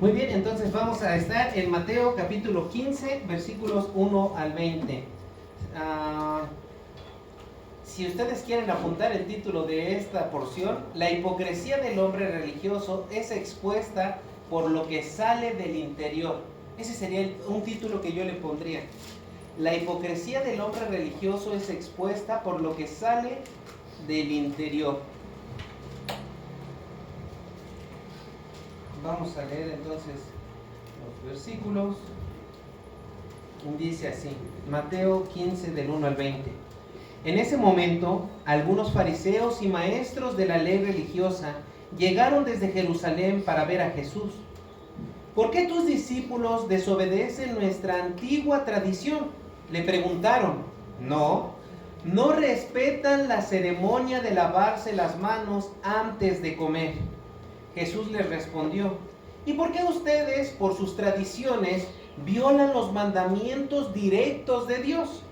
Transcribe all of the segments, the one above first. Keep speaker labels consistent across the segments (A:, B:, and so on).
A: Muy bien, entonces vamos a estar en Mateo capítulo 15, versículos 1 al 20. Ah, si ustedes quieren apuntar el título de esta porción, la hipocresía del hombre religioso es expuesta por lo que sale del interior. Ese sería un título que yo le pondría. La hipocresía del hombre religioso es expuesta por lo que sale del interior. Vamos a leer entonces los versículos. Dice así, Mateo 15 del 1 al 20. En ese momento, algunos fariseos y maestros de la ley religiosa llegaron desde Jerusalén para ver a Jesús. ¿Por qué tus discípulos desobedecen nuestra antigua tradición?, le preguntaron. No respetan la ceremonia de lavarse las manos antes de comer. Jesús les respondió, ¿y por qué ustedes, por sus tradiciones, violan los mandamientos directos de Dios?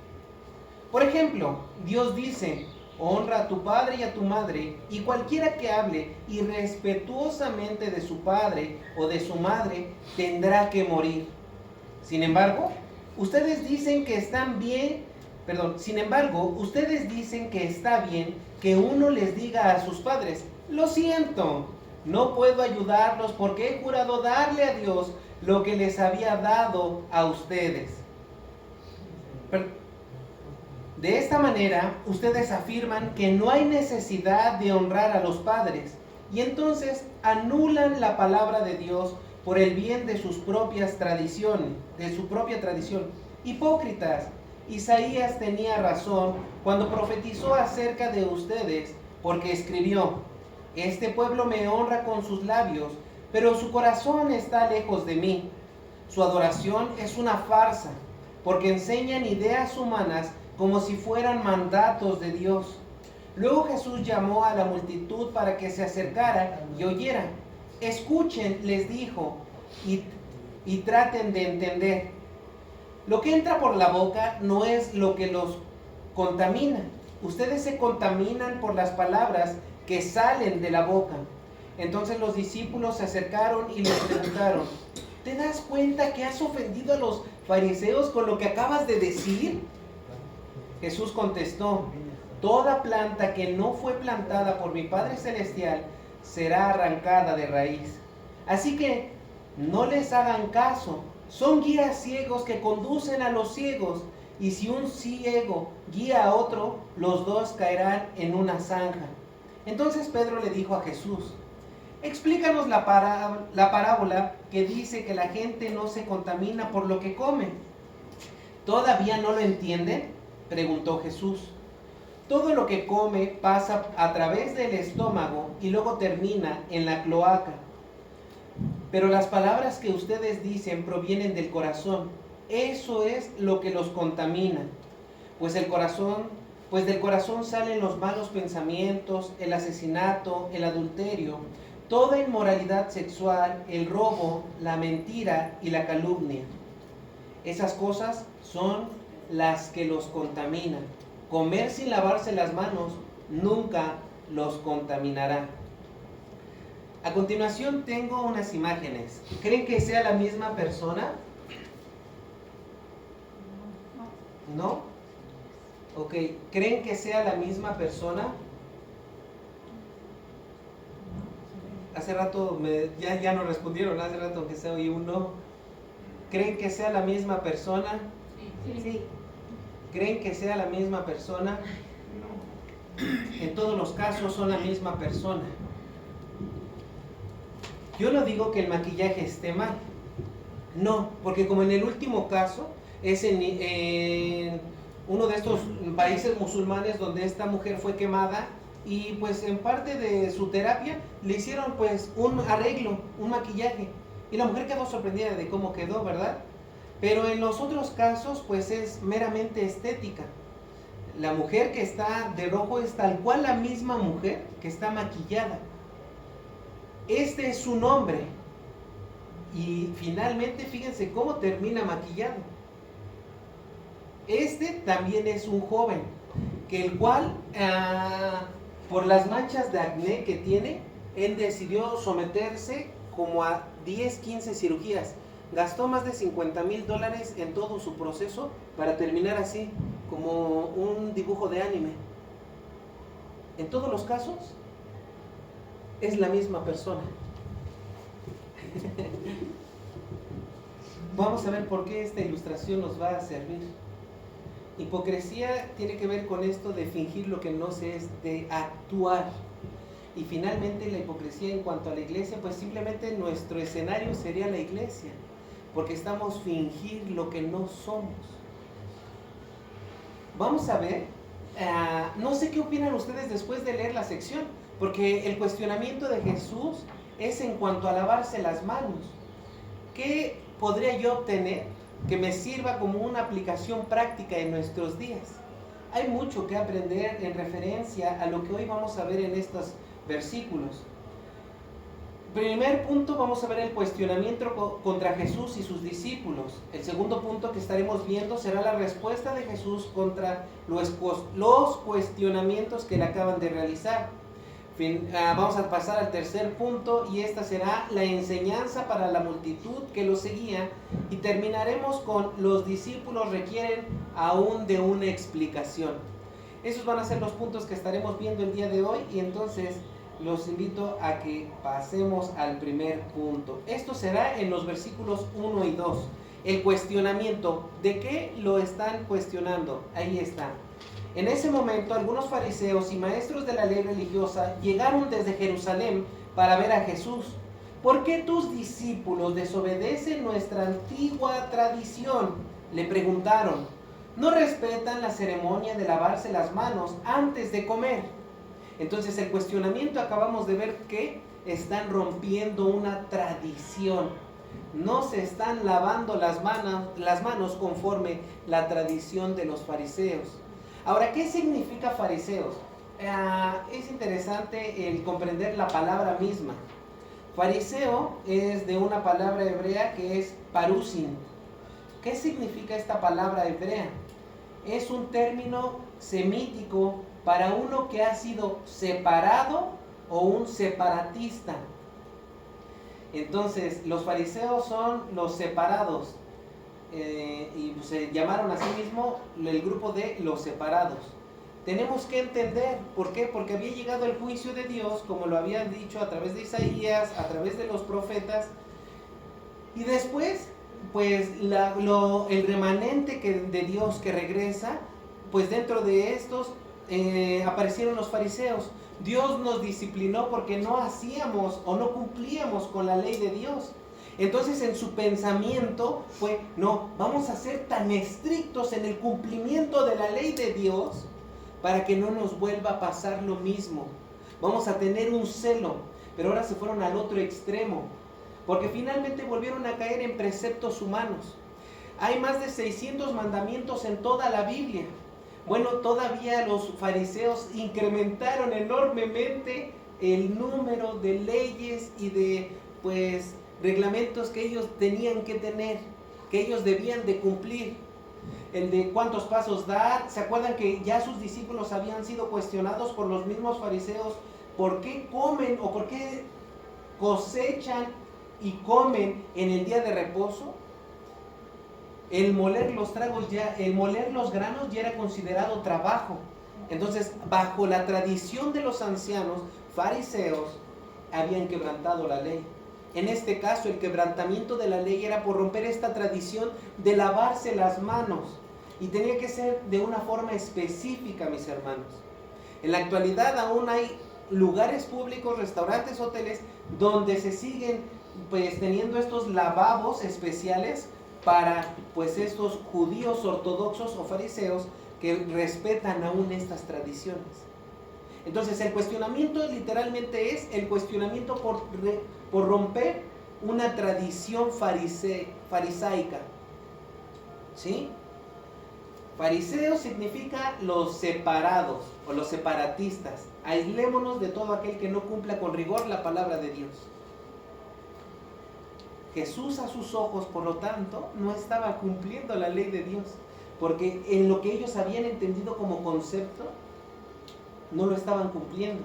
A: Por ejemplo, Dios dice, honra a tu padre y a tu madre, y cualquiera que hable irrespetuosamente de su padre o de su madre tendrá que morir. Sin embargo, ustedes dicen que está bien que uno les diga a sus padres, lo siento, no puedo ayudarlos porque he jurado darle a Dios lo que les había dado a ustedes. De esta manera, ustedes afirman que no hay necesidad de honrar a los padres y entonces anulan la palabra de Dios por el bien de sus propias tradiciones, de su propia tradición. Hipócritas, Isaías tenía razón cuando profetizó acerca de ustedes, porque escribió, este pueblo me honra con sus labios, pero su corazón está lejos de mí. Su adoración es una farsa, porque enseñan ideas humanas como si fueran mandatos de Dios. Luego Jesús llamó a la multitud para que se acercara y oyera. Escuchen, les dijo, y traten de entender. Lo que entra por la boca no es lo que los contamina. Ustedes se contaminan por las palabras que salen de la boca. Entonces los discípulos se acercaron y les preguntaron, ¿te das cuenta que has ofendido a los fariseos con lo que acabas de decir? Jesús contestó, toda planta que no fue plantada por mi Padre Celestial será arrancada de raíz. Así que no les hagan caso. Son guías ciegos que conducen a los ciegos. Y si un ciego guía a otro, los dos caerán en una zanja. Entonces Pedro le dijo a Jesús, explícanos la parábola que dice que la gente no se contamina por lo que come. ¿Todavía no lo entienden?, preguntó Jesús. Todo lo que come pasa a través del estómago y luego termina en la cloaca. Pero las palabras que ustedes dicen provienen del corazón. Eso es lo que los contamina. Pues del corazón salen los malos pensamientos, el asesinato, el adulterio, toda inmoralidad sexual, el robo, la mentira y la calumnia. Esas cosas son las que los contaminan. Comer sin lavarse las manos nunca los contaminará. A continuación tengo unas imágenes. ¿Creen que sea la misma persona? ¿No? Ok. ¿Creen que sea la misma persona? Hace rato ya no respondieron, hace rato aunque sea oí un no. ¿Creen que sea la misma persona?
B: Sí.
A: ¿Creen que sea la misma persona? En todos los casos son la misma persona. Yo no digo que el maquillaje esté mal. No, porque como en el último caso, es en uno de estos países musulmanes donde esta mujer fue quemada y pues en parte de su terapia le hicieron pues un arreglo, un maquillaje. Y la mujer quedó sorprendida de cómo quedó, ¿verdad? Pero en los otros casos pues es meramente estética. La mujer que está de rojo es tal cual la misma mujer que está maquillada. Este es su nombre. Y finalmente fíjense cómo termina maquillado. Este también es un joven, que el cual por las manchas de acné que tiene, él decidió someterse como a 10, 15 cirugías. Gastó más de $50,000 en todo su proceso para terminar así, como un dibujo de anime. En todos los casos, es la misma persona. Vamos a ver por qué esta ilustración nos va a servir. Hipocresía tiene que ver con esto de fingir lo que no se es, de actuar. Y finalmente la hipocresía en cuanto a la iglesia, pues simplemente nuestro escenario sería la iglesia, porque estamos fingir lo que no somos. Vamos a ver, no sé qué opinan ustedes después de leer la sección, porque el cuestionamiento de Jesús es en cuanto a lavarse las manos. ¿Qué podría yo obtener que me sirva como una aplicación práctica en nuestros días? Hay mucho que aprender en referencia a lo que hoy vamos a ver en estos versículos. Primer punto, vamos a ver el cuestionamiento contra Jesús y sus discípulos. El segundo punto que estaremos viendo será la respuesta de Jesús contra los cuestionamientos que le acaban de realizar. Vamos a pasar al tercer punto, y esta será la enseñanza para la multitud que lo seguía, y terminaremos con los discípulos requieren aún de una explicación. Esos van a ser los puntos que estaremos viendo el día de hoy, y entonces los invito a que pasemos al primer punto. Esto será en los versículos 1 y 2. El cuestionamiento. ¿De qué lo están cuestionando? Ahí está. En ese momento, algunos fariseos y maestros de la ley religiosa llegaron desde Jerusalén para ver a Jesús. ¿Por qué tus discípulos desobedecen nuestra antigua tradición?, le preguntaron. ¿No respetan la ceremonia de lavarse las manos antes de comer? Entonces el cuestionamiento, acabamos de ver que están rompiendo una tradición. No se están lavando las manos conforme la tradición de los fariseos. Ahora, ¿qué significa fariseos? Es interesante el comprender la palabra misma. Fariseo es de una palabra hebrea que es parusin. ¿Qué significa esta palabra hebrea? Es un término semítico para uno que ha sido separado o un separatista. Entonces, los fariseos son los separados. Y se llamaron a sí mismo el grupo de los separados. Tenemos que entender por qué, porque había llegado el juicio de Dios, como lo habían dicho a través de Isaías, a través de los profetas, y después pues el remanente de Dios que regresa, pues dentro de estos aparecieron los fariseos. Dios nos disciplinó porque no hacíamos o no cumplíamos con la ley de Dios. Entonces en su pensamiento fue, no, vamos a ser tan estrictos en el cumplimiento de la ley de Dios para que no nos vuelva a pasar lo mismo. Vamos a tener un celo, pero ahora se fueron al otro extremo, porque finalmente volvieron a caer en preceptos humanos. Hay más de 600 mandamientos en toda la Biblia. Bueno, todavía los fariseos incrementaron enormemente el número de leyes y de reglamentos que ellos tenían que tener, que ellos debían de cumplir. El de cuántos pasos dar. ¿Se acuerdan que ya sus discípulos habían sido cuestionados por los mismos fariseos? ¿Por qué comen o por qué cosechan y comen en el día de reposo? El moler los granos ya era considerado trabajo. Entonces, bajo la tradición de los ancianos fariseos, habían quebrantado la ley. En este caso, el quebrantamiento de la ley era por romper esta tradición de lavarse las manos. Y tenía que ser de una forma específica, mis hermanos. En la actualidad aún hay lugares públicos, restaurantes, hoteles, donde se siguen teniendo estos lavabos especiales para estos judíos ortodoxos o fariseos que respetan aún estas tradiciones. Entonces el cuestionamiento literalmente es el cuestionamiento por romper una tradición farisaica. ¿Sí? Fariseo significa los separados o los separatistas. Aislémonos de todo aquel que no cumpla con rigor la palabra de Dios. Jesús a sus ojos, por lo tanto, no estaba cumpliendo la ley de Dios, porque en lo que ellos habían entendido como concepto, no lo estaban cumpliendo.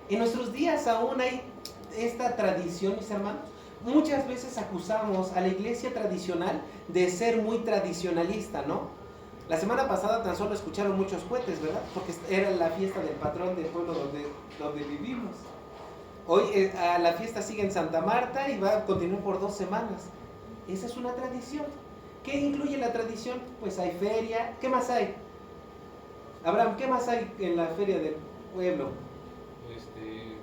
A: En nuestros días aún hay esta tradición, mis hermanos, muchas veces acusamos a la iglesia tradicional de ser muy tradicionalista, ¿no? La semana pasada tan solo escucharon muchos cohetes, ¿verdad? Porque era la fiesta del patrón del pueblo donde vivimos. Hoy la fiesta sigue en Santa Marta y va a continuar por 2 semanas. Esa es una tradición. ¿Qué incluye la tradición? Pues hay feria. ¿Qué más hay? Abraham, ¿qué más hay en la feria del pueblo?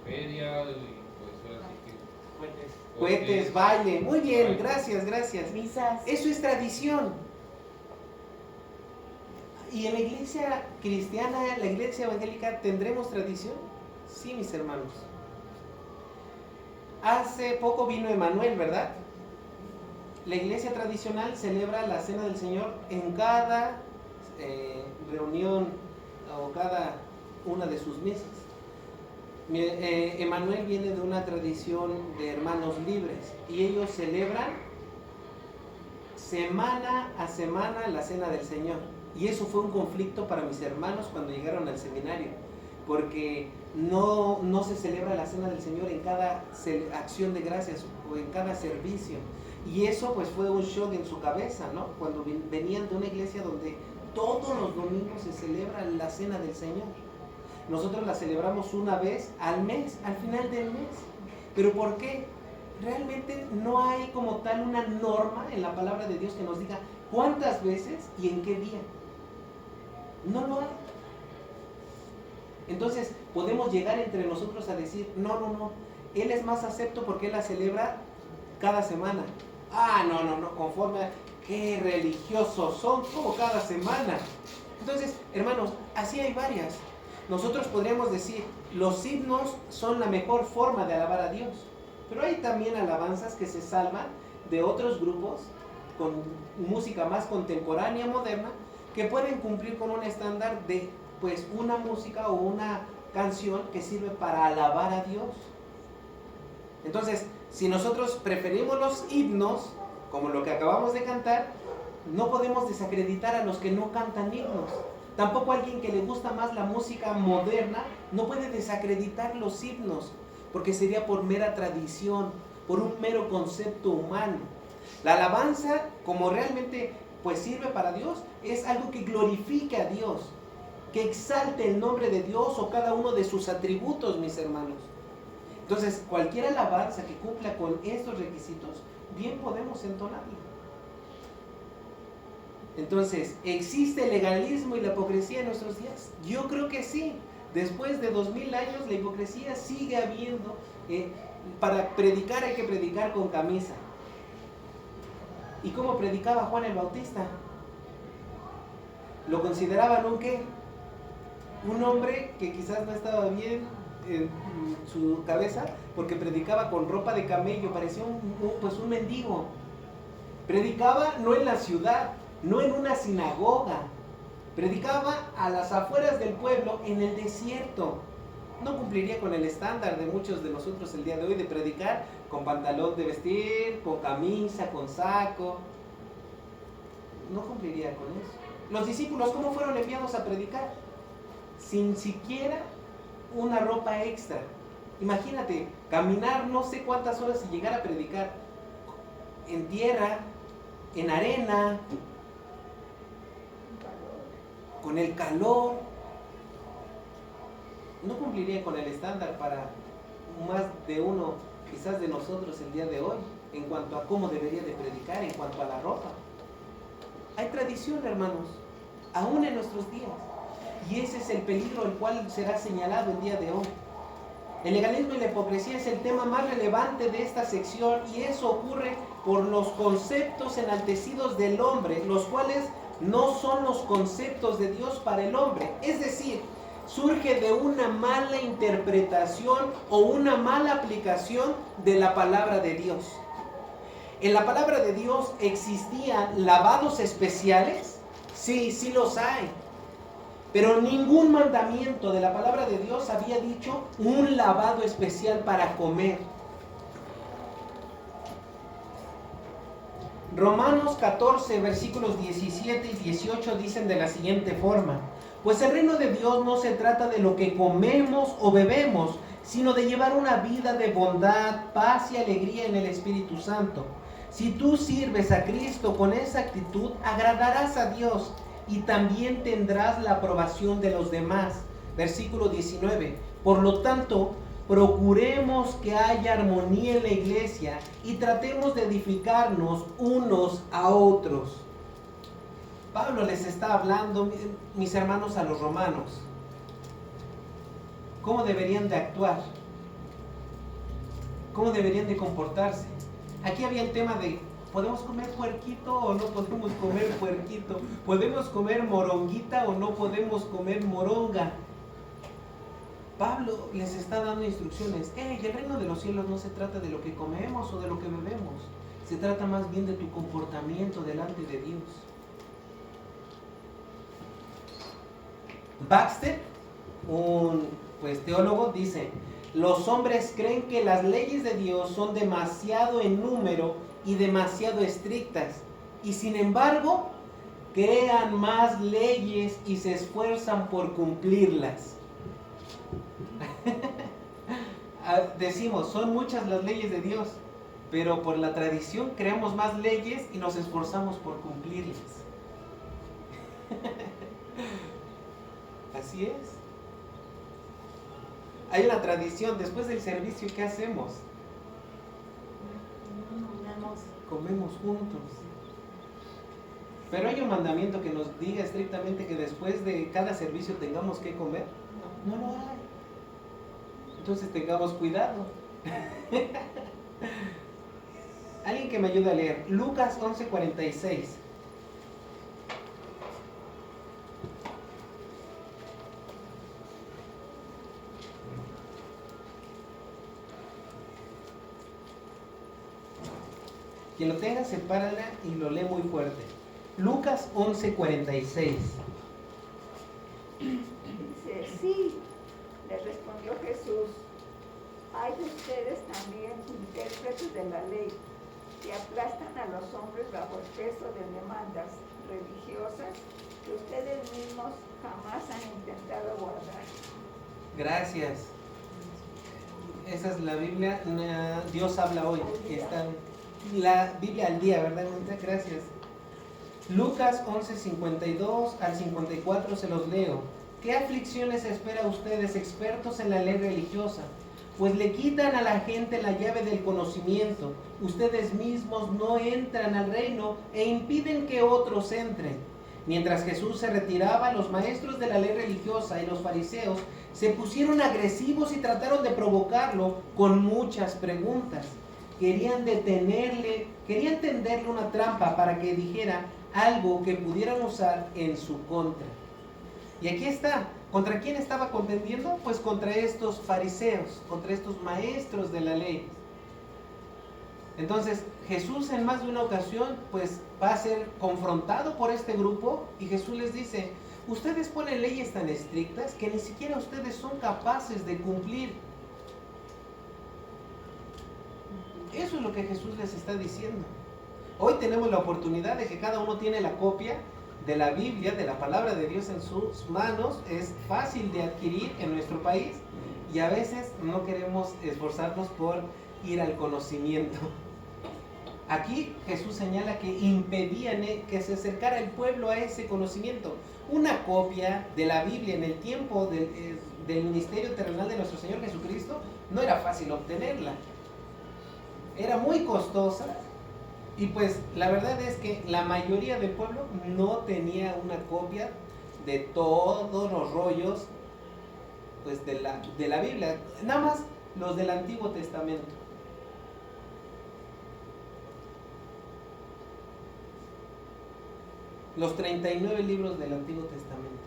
B: Feria y pues ahora sí que...
A: Cohetes, baile. Muy bien, gracias.
C: Misas.
A: Eso es tradición. ¿Y en la iglesia cristiana, la iglesia evangélica, tendremos tradición? Sí, mis hermanos. Hace poco vino Emanuel, ¿verdad? La iglesia tradicional celebra la Cena del Señor en cada reunión o cada una de sus misas. Emanuel viene de una tradición de hermanos libres y ellos celebran semana a semana la Cena del Señor. Y eso fue un conflicto para mis hermanos cuando llegaron al seminario, porque no se celebra la Cena del Señor en cada acción de gracias o en cada servicio. Y eso pues fue un shock en su cabeza, ¿no? Cuando venían de una iglesia donde todos los domingos se celebra la Cena del Señor. Nosotros la celebramos una vez al mes, al final del mes. ¿Pero por qué? Realmente no hay como tal una norma en la palabra de Dios que nos diga cuántas veces y en qué día. No lo hay. Entonces podemos llegar entre nosotros a decir, no, Él es más acepto porque Él la celebra cada semana. No, conforme a qué religiosos son, como cada semana. Entonces, hermanos, así hay varias. Nosotros podríamos decir, los himnos son la mejor forma de alabar a Dios. Pero hay también alabanzas que se salvan de otros grupos con música más contemporánea, moderna, que pueden cumplir con un estándar de pues una música o una canción que sirve para alabar a Dios. Entonces, si nosotros preferimos los himnos, como lo que acabamos de cantar, no podemos desacreditar a los que no cantan himnos. Tampoco alguien que le gusta más la música moderna no puede desacreditar los himnos, porque sería por mera tradición, por un mero concepto humano. La alabanza, como realmente pues sirve para Dios, es algo que glorifique a Dios, que exalte el nombre de Dios o cada uno de sus atributos, mis hermanos. Entonces, cualquier alabanza que cumpla con estos requisitos, bien podemos entonarla. Entonces, ¿existe el legalismo y la hipocresía en nuestros días? Yo creo que sí. Después de 2000 años, la hipocresía sigue habiendo. Para predicar hay que predicar con camisa. ¿Y cómo predicaba Juan el Bautista? ¿Lo consideraban un qué? Un hombre que quizás no estaba bien en su cabeza, porque predicaba con ropa de camello, parecía un mendigo. Predicaba no en la ciudad, no en una sinagoga, predicaba a las afueras del pueblo, en el desierto. No cumpliría con el estándar de muchos de nosotros el día de hoy de predicar con pantalón de vestir, con camisa, con saco. No cumpliría con eso. Los discípulos, ¿cómo fueron enviados a predicar? Sin siquiera una ropa extra. Imagínate, caminar no sé cuántas horas y llegar a predicar en tierra, en arena, con el calor. No cumpliría con el estándar para más de uno quizás de nosotros el día de hoy, en cuanto a cómo debería de predicar, en cuanto a la ropa. Hay tradición, hermanos, aún en nuestros días. Y ese es el peligro el cual será señalado el día de hoy. El legalismo y la hipocresía es el tema más relevante de esta sección, y eso ocurre por los conceptos enaltecidos del hombre, los cuales no son los conceptos de Dios para el hombre. Es decir, surge de una mala interpretación o una mala aplicación de la palabra de Dios. En la palabra de Dios existían lavados especiales, sí los hay. Pero ningún mandamiento de la palabra de Dios había dicho un lavado especial para comer. Romanos 14, versículos 17 y 18 dicen de la siguiente forma: pues el reino de Dios no se trata de lo que comemos o bebemos, sino de llevar una vida de bondad, paz y alegría en el Espíritu Santo. Si tú sirves a Cristo con esa actitud, agradarás a Dios y también tendrás la aprobación de los demás. Versículo 19. Por lo tanto, procuremos que haya armonía en la iglesia y tratemos de edificarnos unos a otros. Pablo les está hablando, mis hermanos, a los romanos. ¿Cómo deberían de actuar? ¿Cómo deberían de comportarse? Aquí había el tema de, ¿podemos comer puerquito o no podemos comer puerquito? ¿Podemos comer moronguita o no podemos comer moronga? Pablo les está dando instrucciones. El reino de los cielos no se trata de lo que comemos o de lo que bebemos. Se trata más bien de tu comportamiento delante de Dios. Baxter, un teólogo, dice: los hombres creen que las leyes de Dios son demasiado en número y demasiado estrictas, y sin embargo crean más leyes y se esfuerzan por cumplirlas. Decimos, son muchas las leyes de Dios, pero por la tradición creamos más leyes y nos esforzamos por cumplirlas. Así es. Hay una tradición, después del servicio, ¿qué hacemos? Comemos juntos. Pero hay un mandamiento que nos diga estrictamente que después de cada servicio tengamos que comer. No lo hay. Entonces tengamos cuidado. Alguien que me ayude a leer. Lucas 11:46. Quien lo tenga, sepárala y lo lee muy fuerte. Lucas 11:46.
C: Dice, sí, le respondió Jesús, hay de ustedes también intérpretes de la ley, que aplastan a los hombres bajo el peso de demandas religiosas que ustedes mismos jamás han intentado guardar.
A: Gracias. Esa es la Biblia. Dios habla hoy. Está la Biblia al día, ¿verdad? Gracias. Lucas 11:52 al 54 se los leo. ¿Qué aflicciones espera a ustedes, expertos en la ley religiosa? Pues le quitan a la gente la llave del conocimiento. Ustedes mismos no entran al reino e impiden que otros entren. Mientras Jesús se retiraba, los maestros de la ley religiosa y los fariseos se pusieron agresivos y trataron de provocarlo con muchas preguntas. Querían tenderle una trampa para que dijera algo que pudieran usar en su contra. Y aquí está. ¿Contra quién estaba contendiendo? Pues contra estos fariseos, contra estos maestros de la ley. Entonces, Jesús en más de una ocasión, pues va a ser confrontado por este grupo y Jesús les dice, ustedes ponen leyes tan estrictas que ni siquiera ustedes son capaces de cumplir. Eso es lo que Jesús les está diciendo. Hoy tenemos la oportunidad de que cada uno tiene la copia de la Biblia, de la palabra de Dios en sus manos. Es fácil de adquirir en nuestro país y a veces no queremos esforzarnos por ir al conocimiento. Aquí Jesús señala que impedían que se acercara el pueblo a ese conocimiento. Una copia de la Biblia en el tiempo del ministerio terrenal de nuestro Señor Jesucristo no era fácil obtenerla. Era muy costosa. Y pues la verdad es que la mayoría del pueblo no tenía una copia de todos los rollos pues de la Biblia, nada más los del Antiguo Testamento. Los 39 libros del Antiguo Testamento.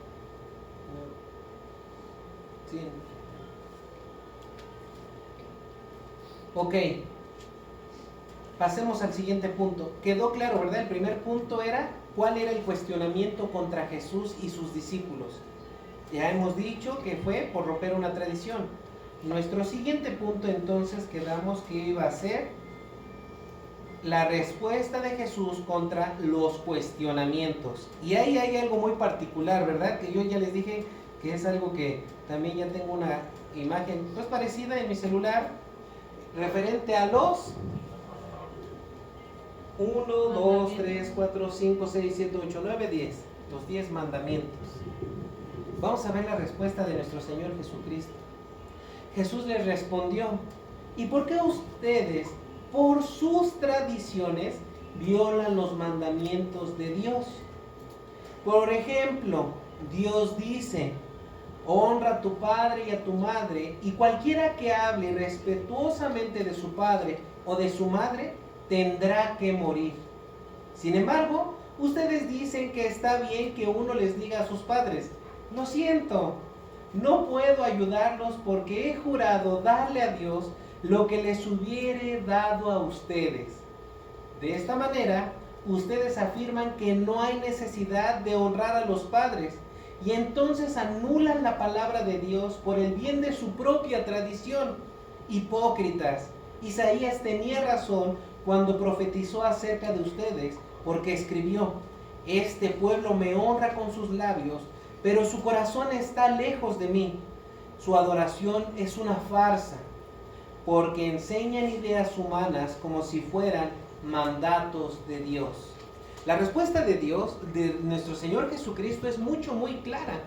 A: Sí. Ok. Pasemos al siguiente punto. Quedó claro, ¿verdad? El primer punto era cuál era el cuestionamiento contra Jesús y sus discípulos. Ya hemos dicho que fue por romper una tradición. Nuestro siguiente punto entonces quedamos que iba a ser la respuesta de Jesús contra los cuestionamientos. Y ahí hay algo muy particular, ¿verdad? Que yo ya les dije que es algo que también ya tengo una imagen pues parecida en mi celular, referente a los 1, 2, 3, 4, 5, 6, 7, 8, 9, 10. Los 10 mandamientos. Vamos a ver la respuesta de nuestro Señor Jesucristo. Jesús les respondió: ¿y por qué ustedes, por sus tradiciones, violan los mandamientos de Dios? Por ejemplo, Dios dice: honra a tu padre y a tu madre, y cualquiera que hable respetuosamente de su padre o de su madre tendrá que morir. Sin embargo, ustedes dicen que está bien que uno les diga a sus padres: lo siento, no puedo ayudarlos porque he jurado darle a Dios lo que les hubiere dado a ustedes. De esta manera, ustedes afirman que no hay necesidad de honrar a los padres y entonces anulan la palabra de Dios por el bien de su propia tradición. Hipócritas, Isaías tenía razón cuando profetizó acerca de ustedes, porque escribió: este pueblo me honra con sus labios, pero su corazón está lejos de mí. Su adoración es una farsa, porque enseñan ideas humanas como si fueran mandatos de Dios. La respuesta de Dios, de nuestro Señor Jesucristo, es muy clara.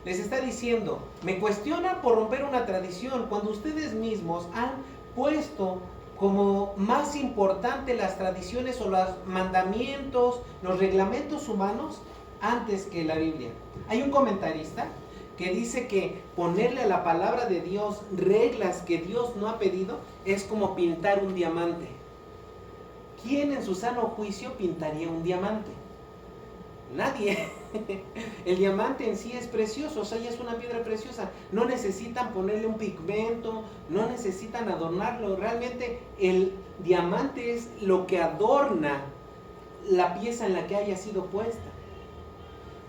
A: Les está diciendo: me cuestiona por romper una tradición cuando ustedes mismos han puesto como más importante las tradiciones o los mandamientos, los reglamentos humanos antes que la Biblia. Hay un comentarista que dice que ponerle a la palabra de Dios reglas que Dios no ha pedido es como pintar un diamante. ¿Quién en su sano juicio pintaría un diamante? Nadie. El diamante en sí es precioso, o sea, ya es una piedra preciosa. No necesitan ponerle un pigmento, no necesitan adornarlo. Realmente el diamante es lo que adorna la pieza en la que haya sido puesta.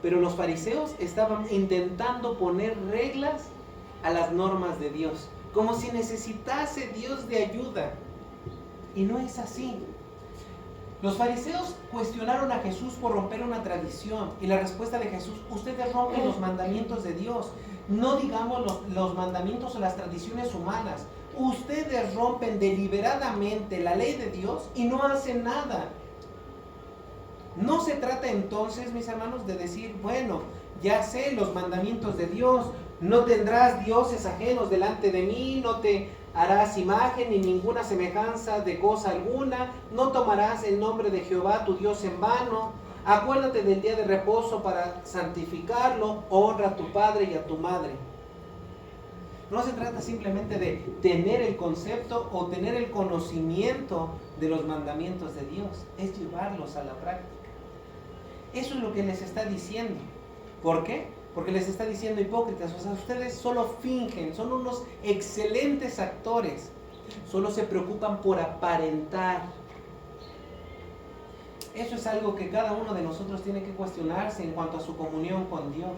A: Pero los fariseos estaban intentando poner reglas a las normas de Dios, como si necesitase Dios de ayuda. Y no es así. Los fariseos cuestionaron a Jesús por romper una tradición, y la respuesta de Jesús: ustedes rompen los mandamientos de Dios, no digamos los mandamientos o las tradiciones humanas. Ustedes rompen deliberadamente la ley de Dios y no hacen nada. No se trata entonces, mis hermanos, de decir: bueno, ya sé los mandamientos de Dios, no tendrás dioses ajenos delante de mí, no te harás imagen ni ninguna semejanza de cosa alguna, no tomarás el nombre de Jehová tu Dios en vano, acuérdate del día de reposo para santificarlo, honra a tu padre y a tu madre. No se trata simplemente de tener el concepto o tener el conocimiento de los mandamientos de Dios, es llevarlos a la práctica. Eso es lo que les está diciendo. ¿Por qué? Porque les está diciendo: hipócritas, o sea, ustedes solo fingen, son unos excelentes actores, solo se preocupan por aparentar. Eso es algo que cada uno de nosotros tiene que cuestionarse en cuanto a su comunión con Dios.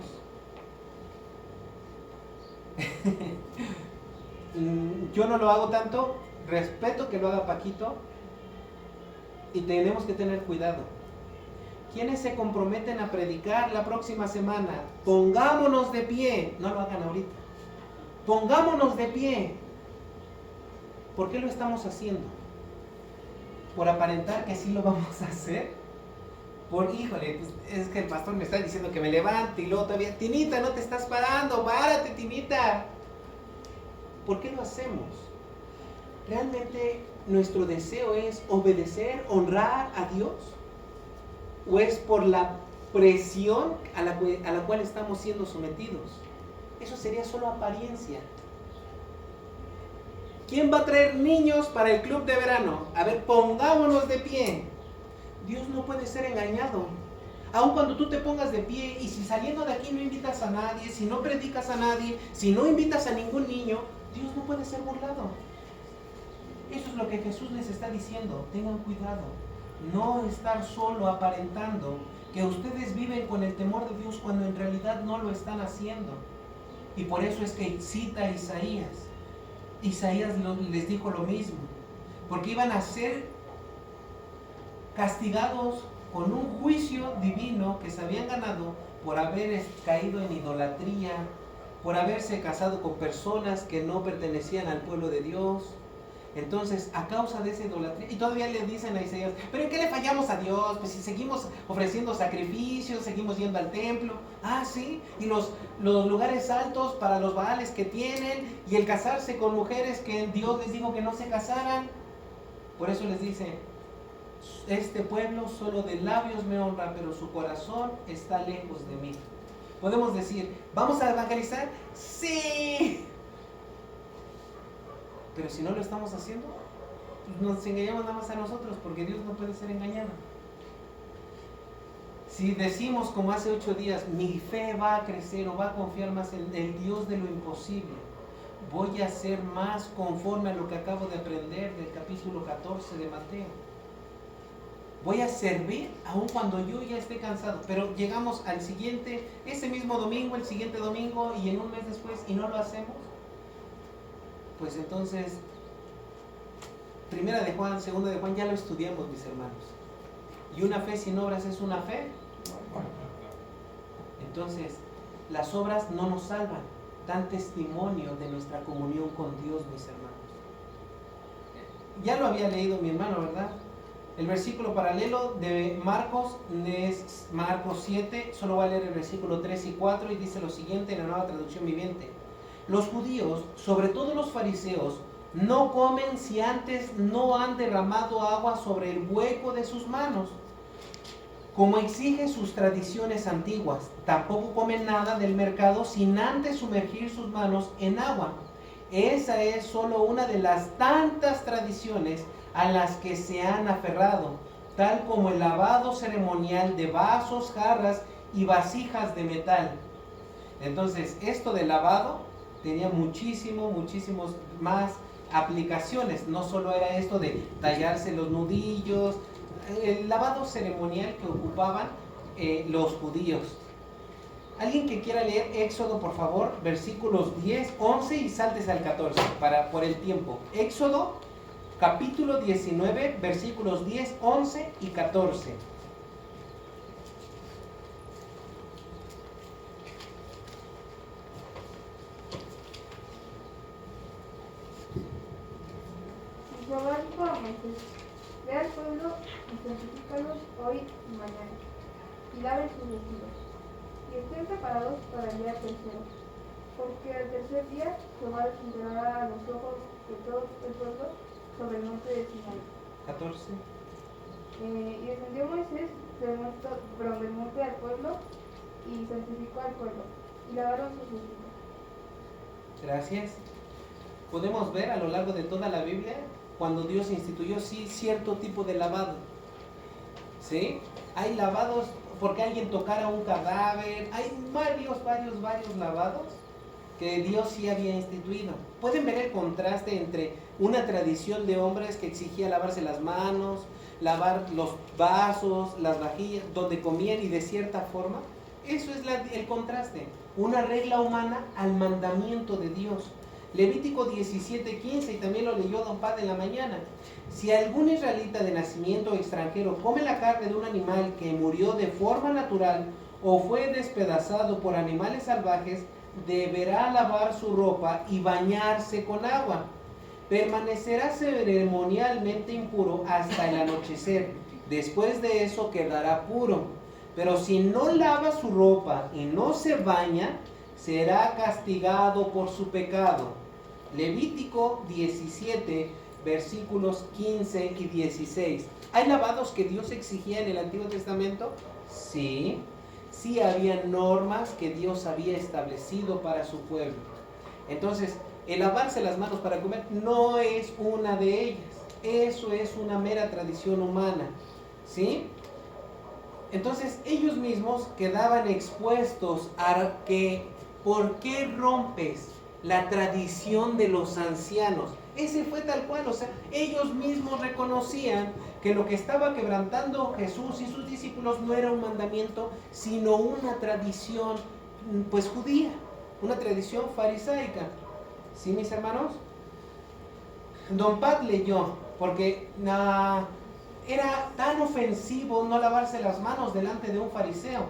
A: Yo no lo hago tanto, respeto que lo haga Paquito, y tenemos que tener cuidado. ¿Quiénes se comprometen a predicar la próxima semana? Pongámonos de pie. No lo hagan ahorita. Pongámonos de pie. ¿Por qué lo estamos haciendo? ¿Por aparentar que sí lo vamos a hacer? Híjole, pues es que el pastor me está diciendo que me levante, y luego todavía: Tinita, no te estás parando, párate, Tinita. ¿Por qué lo hacemos? ¿Realmente nuestro deseo es obedecer, honrar a Dios? ¿O es por la presión a la cual estamos siendo sometidos? Eso sería solo apariencia. ¿Quién va a traer niños para el club de verano? A ver, pongámonos de pie. Dios no puede ser engañado. Aun cuando tú te pongas de pie, y si saliendo de aquí no invitas a nadie, si no predicas a nadie, si no invitas a ningún niño, Dios no puede ser burlado. Eso es lo que Jesús les está diciendo: tengan cuidado. No estar solo aparentando que ustedes viven con el temor de Dios cuando en realidad no lo están haciendo. Y por eso es que cita a Isaías. Isaías les dijo lo mismo, porque iban a ser castigados con un juicio divino que se habían ganado por haber caído en idolatría, por haberse casado con personas que no pertenecían al pueblo de Dios. Entonces, a causa de esa idolatría, y todavía le dicen a Isaías, ¿pero en qué le fallamos a Dios? Pues si seguimos ofreciendo sacrificios, seguimos yendo al templo. Ah, sí, y los lugares altos para los baales que tienen, y el casarse con mujeres que Dios les dijo que no se casaran. Por eso les dice, este pueblo solo de labios me honra, pero su corazón está lejos de mí. Podemos decir, ¿vamos a evangelizar? ¡Sí! Pero si no lo estamos haciendo, nos engañamos nada más a nosotros, porque Dios no puede ser engañado. Si decimos como hace 8 días, mi fe va a crecer o va a confiar más en el Dios de lo imposible, voy a ser más conforme a lo que acabo de aprender del capítulo 14 de Mateo. Voy a servir aun cuando yo ya esté cansado. Pero llegamos al siguiente, ese mismo domingo, el siguiente domingo y en un mes después y no lo hacemos. Pues entonces, primera de Juan, segunda de Juan, ya lo estudiamos, mis hermanos. Y una fe sin obras es una fe. Entonces, las obras no nos salvan, dan testimonio de nuestra comunión con Dios, mis hermanos. Ya lo había leído mi hermano, ¿verdad? El versículo paralelo de Marcos es Marcos 7, solo voy a leer el versículo 3 y 4 y dice lo siguiente en la Nueva Traducción Viviente. Los judíos, sobre todo los fariseos, no comen si antes no han derramado agua sobre el hueco de sus manos, como exigen sus tradiciones antiguas. Tampoco comen nada del mercado sin antes sumergir sus manos en agua. Esa es solo una de las tantas tradiciones a las que se han aferrado, tal como el lavado ceremonial de vasos, jarras y vasijas de metal. Entonces, esto de lavado tenía muchísimos más aplicaciones. No solo era esto de tallarse los nudillos, el lavado ceremonial que ocupaban los judíos. Alguien que quiera leer Éxodo, por favor, versículos 10, 11 y saltes al 14, por el tiempo. Éxodo, capítulo 19, versículos 10, 11 y 14.
D: Jehová dijo a Moisés: Ve al pueblo y santifícalos hoy y mañana, y laven sus vestidos, y estén preparados para el día tercero, porque al tercer día Jehová desenterrará a los ojos de todo el pueblo sobre el monte de Sinaí.
A: 14.
D: Y descendió Moisés del monte al pueblo, y santificó al pueblo, y lavaron sus vestidos.
A: Gracias. Podemos ver a lo largo de toda la Biblia cuando Dios instituyó cierto tipo de lavado. ¿Sí? Hay lavados porque alguien tocara un cadáver, hay varios lavados que Dios sí había instituido. Pueden ver el contraste entre una tradición de hombres que exigía lavarse las manos, lavar los vasos, las vajillas, donde comían y de cierta forma. Eso es el contraste, una regla humana al mandamiento de Dios. Levítico 17:15, y también lo leyó don Pad en la mañana. Si algún israelita de nacimiento extranjero come la carne de un animal que murió de forma natural o fue despedazado por animales salvajes, deberá lavar su ropa y bañarse con agua. Permanecerá ceremonialmente impuro hasta el anochecer. Después de eso quedará puro. Pero si no lava su ropa y no se baña, será castigado por su pecado. Levítico 17, versículos 15 y 16. ¿Hay lavados que Dios exigía en el Antiguo Testamento? Sí. Sí había normas que Dios había establecido para su pueblo. Entonces, el lavarse las manos para comer no es una de ellas. Eso es una mera tradición humana. ¿Sí? Entonces, ellos mismos quedaban expuestos a que, ¿por qué rompes la tradición de los ancianos? Ese fue tal cual, o sea, ellos mismos reconocían que lo que estaba quebrantando Jesús y sus discípulos no era un mandamiento, sino una tradición, pues judía, una tradición farisaica. ¿Sí, mis hermanos? Don Pat leyó, porque era tan ofensivo no lavarse las manos delante de un fariseo.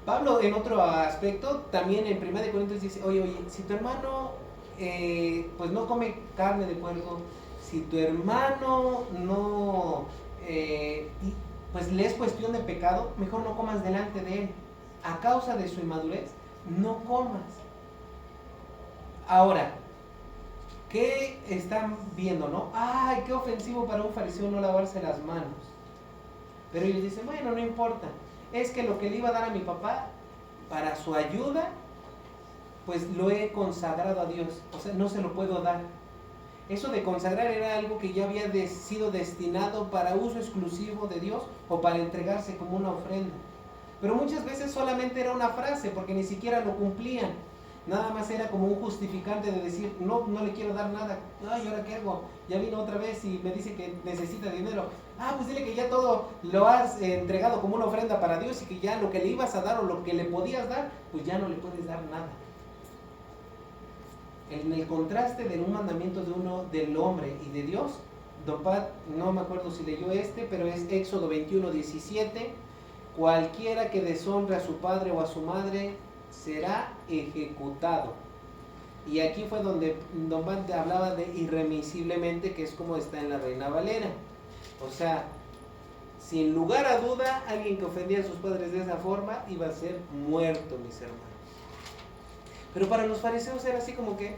A: Pablo en otro aspecto, también en 1 Corintios dice, oye, si tu hermano pues no come carne de puerco, si tu hermano no, pues le es cuestión de pecado, mejor no comas delante de él. A causa de su inmadurez, no comas. Ahora, ¿qué están viendo, no? Ay, qué ofensivo para un fariseo no lavarse las manos. Pero ellos dicen, bueno, no importa. Es que lo que le iba a dar a mi papá para su ayuda, pues lo he consagrado a Dios. O sea, no se lo puedo dar. Eso de consagrar era algo que ya había sido destinado para uso exclusivo de Dios o para entregarse como una ofrenda. Pero muchas veces solamente era una frase porque ni siquiera lo cumplían. Nada más era como un justificante de decir, no le quiero dar nada. Ay, ¿ahora qué hago? Ya vino otra vez y me dice que necesita dinero. Ah, pues dile que ya todo lo has entregado como una ofrenda para Dios y que ya lo que le ibas a dar o lo que le podías dar, pues ya no le puedes dar nada. En el contraste de un mandamiento del hombre y de Dios, Don Pat, no me acuerdo si leyó pero es Éxodo 21:17, cualquiera que deshonre a su padre o a su madre será ejecutado. Y aquí fue donde Don Pat hablaba de irremisiblemente, que es como está en la Reina Valera. O sea, sin lugar a duda, alguien que ofendía a sus padres de esa forma iba a ser muerto, mis hermanos. Pero para los fariseos era así como que,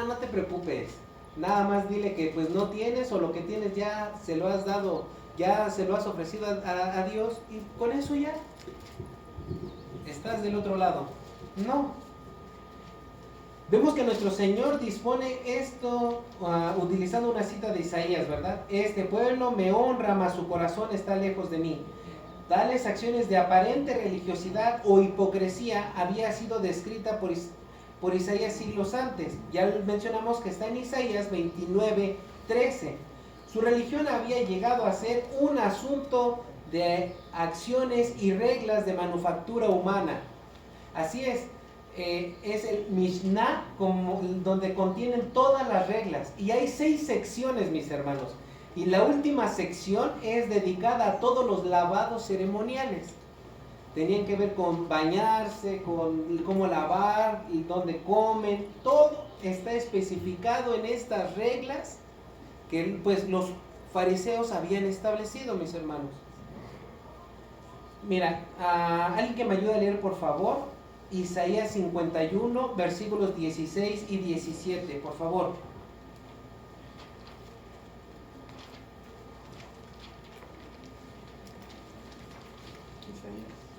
A: no te preocupes, nada más dile que pues no tienes o lo que tienes ya se lo has dado, ya se lo has ofrecido a Dios y con eso ya estás del otro lado. No. Vemos que nuestro Señor dispone esto utilizando una cita de Isaías, ¿verdad? Este pueblo me honra, mas su corazón está lejos de mí. Tales acciones de aparente religiosidad o hipocresía había sido descrita por Isaías siglos antes. Ya mencionamos que está en Isaías 29:13. Su religión había llegado a ser un asunto de acciones y reglas de manufactura humana. Así es el Mishnah donde contienen todas las reglas. Y hay 6 secciones, mis hermanos. Y la última sección es dedicada a todos los lavados ceremoniales. Tenían que ver con bañarse, con cómo lavar, y dónde comen. Todo está especificado en estas reglas que pues los fariseos habían establecido, mis hermanos. Mira, alguien que me ayude a leer, por favor, Isaías 51, versículos 16 y 17, por favor.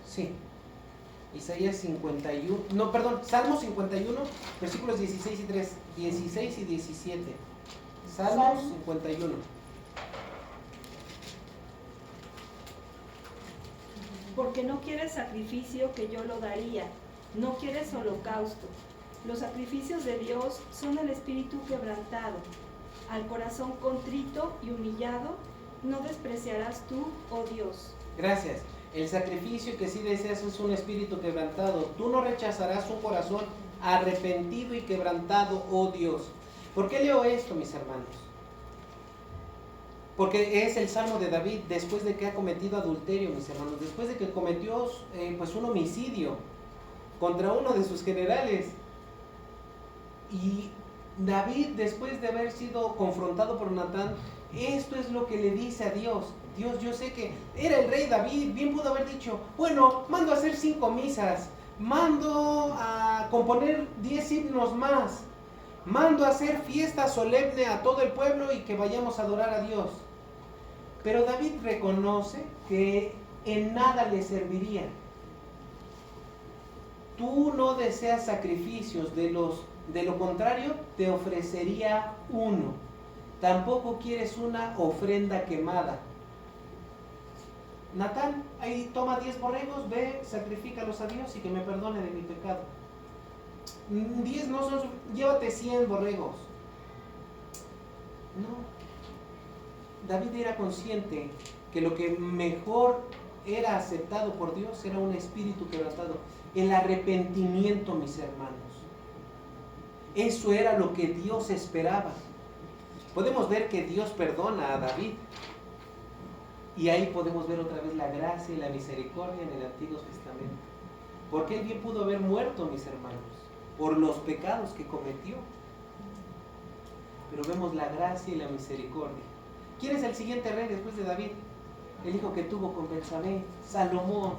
A: Sí, Isaías 51, no, perdón, Salmo 51, versículos 16 y 17. Salmo 51.
E: Porque no quieres sacrificio que yo lo daría, no quieres holocausto. Los sacrificios de Dios son el espíritu quebrantado. Al corazón contrito y humillado, no despreciarás tú, oh Dios.
A: Gracias. El sacrificio que sí deseas es un espíritu quebrantado. Tú no rechazarás un corazón arrepentido y quebrantado, oh Dios. ¿Por qué leo esto, mis hermanos? Porque es el Salmo de David después de que ha cometido adulterio, mis hermanos. Después de que cometió pues un homicidio contra uno de sus generales. Y David, después de haber sido confrontado por Natán, esto es lo que le dice a Dios. Dios, yo sé que era el rey David, bien pudo haber dicho, bueno, mando a hacer 5 misas, mando a componer 10 himnos más, mando a hacer fiesta solemne a todo el pueblo y que vayamos a adorar a Dios. Pero David reconoce que en nada le serviría. Tú no deseas sacrificios, de lo contrario te ofrecería uno. Tampoco quieres una ofrenda quemada. Natán, ahí toma 10 borregos, ve, sacrifícalos a Dios y que me perdone de mi pecado. 10 no son, llévate 100 borregos. No. David era consciente que lo que mejor era aceptado por Dios era un espíritu quebrantado. El arrepentimiento, mis hermanos. Eso era lo que Dios esperaba. Podemos ver que Dios perdona a David. Y ahí podemos ver otra vez la gracia y la misericordia en el Antiguo Testamento. Porque él bien pudo haber muerto, mis hermanos, por los pecados que cometió. Pero vemos la gracia y la misericordia. ¿Quién es el siguiente rey después de David? El hijo que tuvo con Betsabé, Salomón.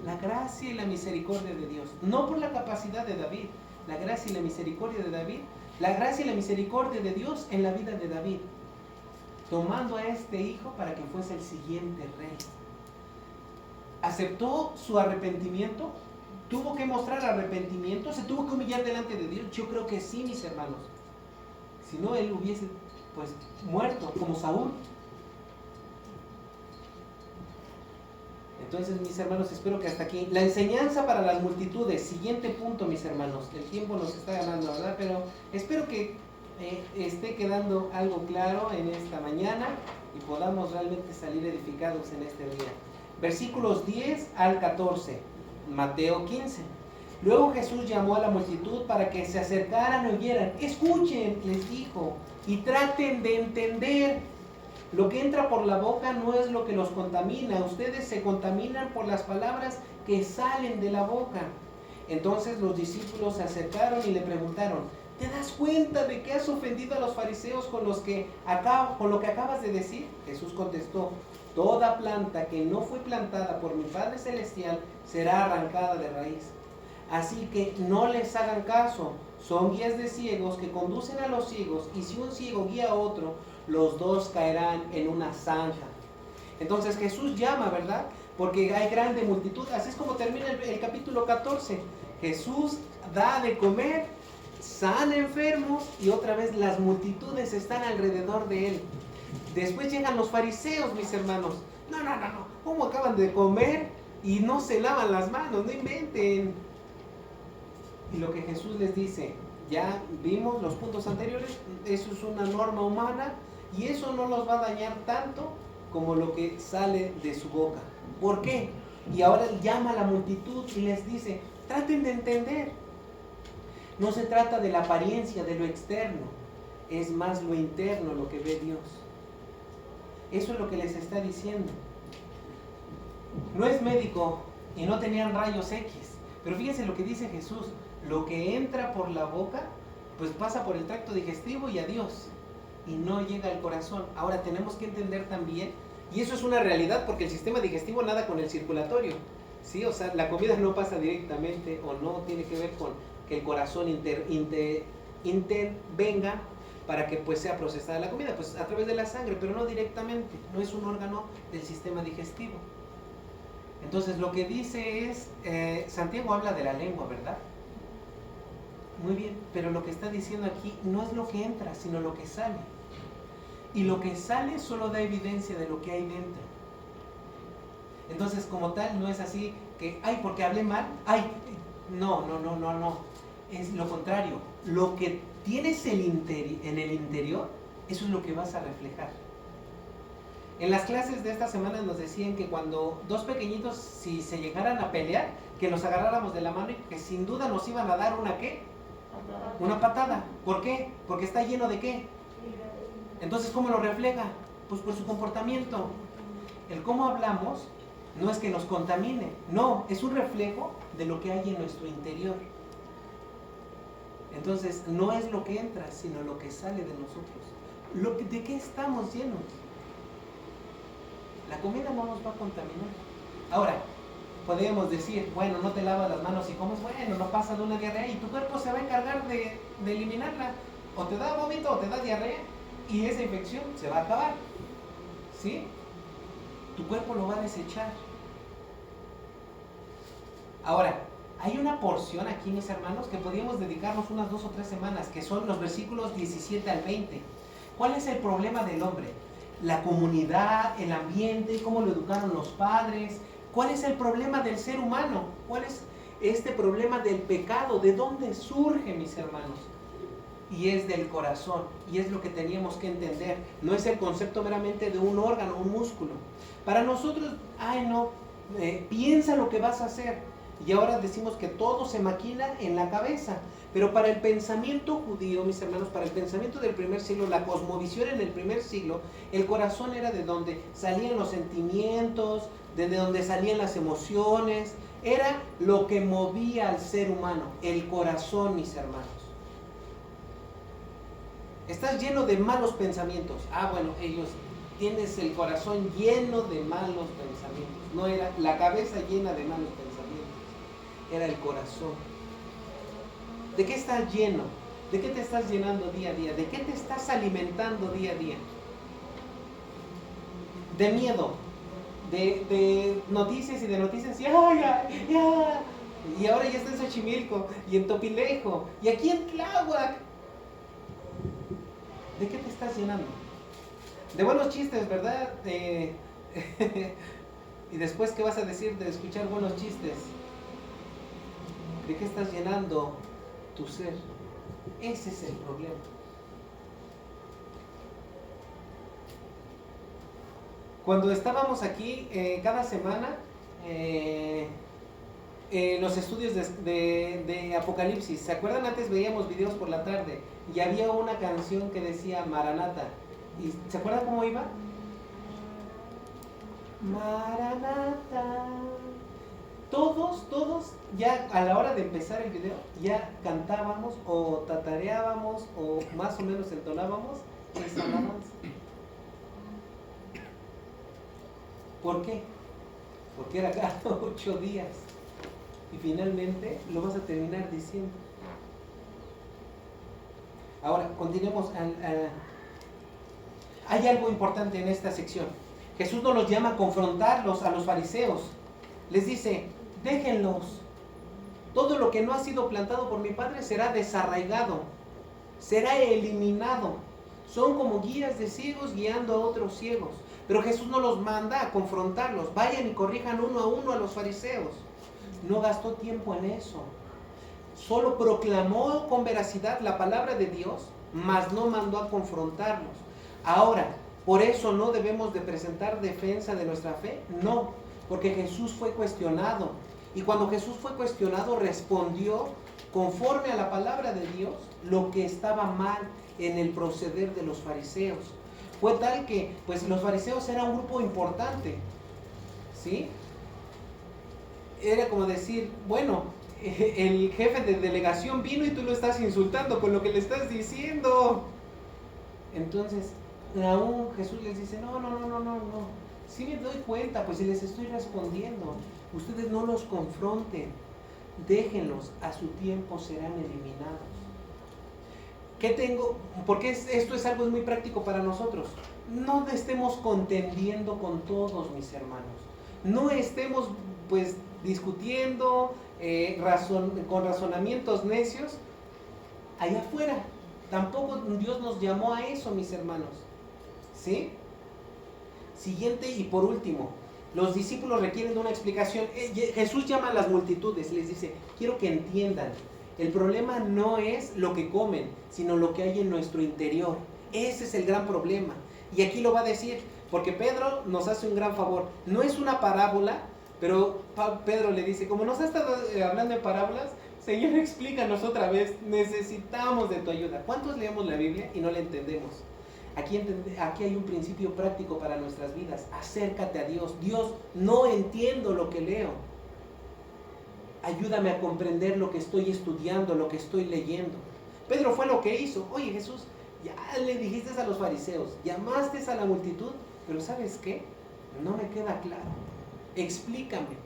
A: La gracia y la misericordia de Dios. No por la capacidad de David, la gracia y la misericordia de David. La gracia y la misericordia de Dios en la vida de David, tomando a este hijo para que fuese el siguiente rey. ¿Aceptó su arrepentimiento? ¿Tuvo que mostrar arrepentimiento? ¿Se tuvo que humillar delante de Dios? Yo creo que sí, mis hermanos. Si no, él hubiese pues muerto como Saúl. Entonces, mis hermanos, espero que hasta aquí. La enseñanza para las multitudes. Siguiente punto, mis hermanos. El tiempo nos está ganando, ¿verdad? Pero espero que esté quedando algo claro en esta mañana y podamos realmente salir edificados en este día. Versículos 10 al 14. Mateo 15. Luego Jesús llamó a la multitud para que se acercaran y oyeran. Escuchen, les dijo, y traten de entender. Lo que entra por la boca no es lo que los contamina. Ustedes se contaminan por las palabras que salen de la boca. Entonces los discípulos se acercaron y le preguntaron, ¿te das cuenta de que has ofendido a los fariseos con lo que acabas de decir? Jesús contestó, toda planta que no fue plantada por mi Padre Celestial será arrancada de raíz. Así que no les hagan caso. Son guías de ciegos que conducen a los ciegos, y si un ciego guía a otro, los dos caerán en una zanja. Entonces Jesús llama, ¿verdad? Porque hay grande multitud. Así es como termina el capítulo 14. Jesús da de comer, sana enfermos y otra vez las multitudes están alrededor de él. Después llegan los fariseos, mis hermanos. No. ¿Cómo acaban de comer y no se lavan las manos? No inventen. Y lo que Jesús les dice, ya vimos los puntos anteriores, eso es una norma humana y eso no los va a dañar tanto como lo que sale de su boca. ¿Por qué? Y ahora él llama a la multitud y les dice, traten de entender. No se trata de la apariencia, de lo externo, es más lo interno lo que ve Dios. Eso es lo que les está diciendo. No es médico y no tenían rayos X, pero fíjense lo que dice Jesús. Lo que entra por la boca, pues pasa por el tracto digestivo y adiós, y no llega al corazón. Ahora tenemos que entender también, y eso es una realidad, porque el sistema digestivo nada con el circulatorio, ¿sí? O sea, la comida no pasa directamente, o no tiene que ver con que el corazón intervenga para que pues sea procesada la comida, pues a través de la sangre, pero no directamente, no es un órgano del sistema digestivo. Entonces lo que dice es, Santiago habla de la lengua, ¿verdad? Muy bien, pero lo que está diciendo aquí no es lo que entra, sino lo que sale. Y lo que sale solo da evidencia de lo que hay dentro. Entonces, como tal, no es así que, ay, porque hablé mal, ay, no. Es lo contrario. Lo que tienes en el interior, eso es lo que vas a reflejar. En las clases de esta semana nos decían que cuando dos pequeñitos, si se llegaran a pelear, que los agarráramos de la mano y que sin duda nos iban a dar una ¿qué? Una patada. ¿Por qué? Porque está lleno de ¿qué? Entonces, ¿cómo lo refleja? Pues por su comportamiento. El cómo hablamos no es que nos contamine, no, es un reflejo de lo que hay en nuestro interior. Entonces, no es lo que entra, sino lo que sale de nosotros. ¿De qué estamos llenos? La comida no nos va a contaminar. Ahora, podríamos decir, bueno, no te lavas las manos y comes, bueno, no pasa de una diarrea y tu cuerpo se va a encargar de eliminarla. O te da vómito o te da diarrea y esa infección se va a acabar. ¿Sí? Tu cuerpo lo va a desechar. Ahora, hay una porción aquí, mis hermanos, que podríamos dedicarnos unas 2 o 3 semanas, que son los versículos 17 al 20. ¿Cuál es el problema del hombre? La comunidad, el ambiente, cómo lo educaron los padres. ¿Cuál es el problema del ser humano? ¿Cuál es este problema del pecado? ¿De dónde surge, mis hermanos? Y es del corazón, y es lo que teníamos que entender. No es el concepto meramente de un órgano, un músculo. Para nosotros, piensa lo que vas a hacer. Y ahora decimos que todo se maquina en la cabeza. Pero para el pensamiento judío, mis hermanos, para el pensamiento del primer siglo, la cosmovisión en el primer siglo, el corazón era de donde salían los sentimientos, de donde salían las emociones, Era lo que movía al ser humano, el corazón, mis hermanos. Estás lleno de malos pensamientos. Bueno, tienes el corazón lleno de malos pensamientos. No era la cabeza llena de malos pensamientos, era el corazón. ¿De qué estás lleno? ¿De qué te estás llenando día a día? ¿De qué te estás alimentando día a día? De miedo, de noticias y de noticias. Y ahora ya está en Xochimilco y en Topilejo y aquí en Tláhuac. ¿De qué te estás llenando? De buenos chistes, ¿verdad? Y después, ¿qué vas a decir de escuchar buenos chistes? ¿De qué estás llenando tu ser? Ese es el problema. Cuando estábamos aquí, cada semana, los estudios de Apocalipsis, ¿se acuerdan? Antes veíamos videos por la tarde y había una canción que decía Maranata. ¿Y se acuerdan cómo iba? Maranata. Todos, ya a la hora de empezar el video, ya cantábamos o tatareábamos o más o menos entonábamos esa alabanza. ¿Por qué? Porque era cada 8 días y finalmente lo vas a terminar diciendo. Ahora, continuemos. Hay algo importante en esta sección. Jesús no los llama a confrontarlos a los fariseos. Les dice, déjenlos. Todo lo que no ha sido plantado por mi Padre será desarraigado, será eliminado. Son como guías de ciegos guiando a otros ciegos. Pero Jesús no los manda a confrontarlos. Vayan y corrijan uno a uno a los fariseos. No gastó tiempo en eso. Solo proclamó con veracidad la palabra de Dios, mas no mandó a confrontarlos. Ahora, ¿por eso no debemos de presentar defensa de nuestra fe? No, porque Jesús fue cuestionado. Y cuando Jesús fue cuestionado, respondió conforme a la palabra de Dios lo que estaba mal en el proceder de los fariseos. Fue tal que, pues, los fariseos eran un grupo importante, ¿sí? Era como decir, bueno, el jefe de delegación vino y tú lo estás insultando con lo que le estás diciendo. Entonces, aún Jesús les dice, no. Sí me doy cuenta, pues si les estoy respondiendo, ustedes no los confronten, déjenlos, a su tiempo serán eliminados. ¿Qué tengo? Porque esto es algo muy práctico para nosotros. No estemos contendiendo con todos, mis hermanos. No estemos, pues, discutiendo con razonamientos necios allá afuera. Tampoco Dios nos llamó a eso, mis hermanos. ¿Sí? Siguiente y por último, los discípulos requieren de una explicación. Jesús llama a las multitudes, les dice, quiero que entiendan, el problema no es lo que comen, sino lo que hay en nuestro interior. Ese es el gran problema. Y aquí lo va a decir, porque Pedro nos hace un gran favor. No es una parábola, pero Pedro le dice, como nos ha estado hablando de parábolas, Señor, explícanos otra vez, necesitamos de tu ayuda. ¿Cuántos leemos la Biblia y no la entendemos? Aquí hay un principio práctico para nuestras vidas. Acércate a Dios. Dios, no entiendo lo que leo. Ayúdame a comprender lo que estoy estudiando, lo que estoy leyendo. Pedro fue lo que hizo. Oye, Jesús, ya le dijiste a los fariseos, llamaste a la multitud, pero ¿sabes qué? No me queda claro. Explícame.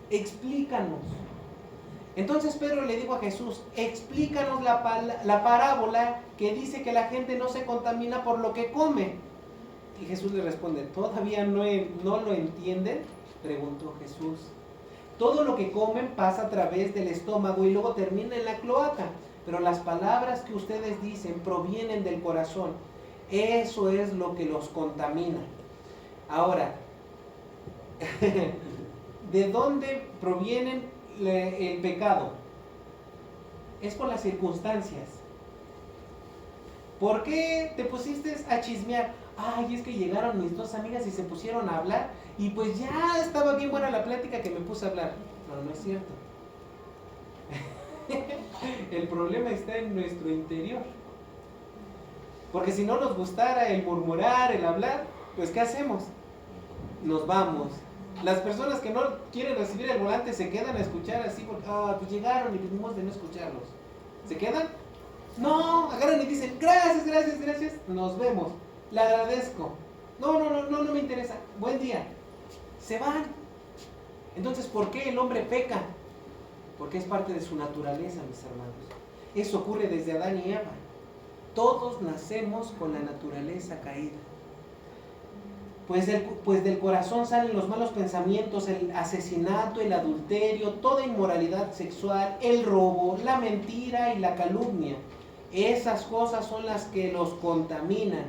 A: Explícanos. Entonces Pedro le dijo a Jesús, explícanos la parábola que dice que la gente no se contamina por lo que come. Y Jesús le responde, ¿todavía no lo entienden? Preguntó Jesús. Todo lo que comen pasa a través del estómago y luego termina en la cloaca. Pero las palabras que ustedes dicen provienen del corazón. Eso es lo que los contamina. Ahora, ¿de dónde provienen el pecado? Es por las circunstancias. ¿Por qué te pusiste a chismear? Ay, es que llegaron mis dos amigas y se pusieron a hablar y pues ya estaba bien buena la plática que me puse a hablar. No es cierto. El problema está en nuestro interior. Porque si no nos gustara el murmurar, el hablar, pues ¿qué hacemos? Nos vamos, Las personas que no quieren recibir el volante se quedan a escuchar así porque pues llegaron y pedimos de no escucharlos. ¿Se quedan? No, agarran y dicen, gracias, gracias, gracias, nos vemos, le agradezco. No me interesa, buen día. Se van. Entonces, ¿por qué el hombre peca? Porque es parte de su naturaleza, mis hermanos. Eso ocurre desde Adán y Eva. Todos nacemos con la naturaleza caída. Pues del corazón salen los malos pensamientos, el asesinato, el adulterio, toda inmoralidad sexual, el robo, la mentira y la calumnia. Esas cosas son las que los contaminan.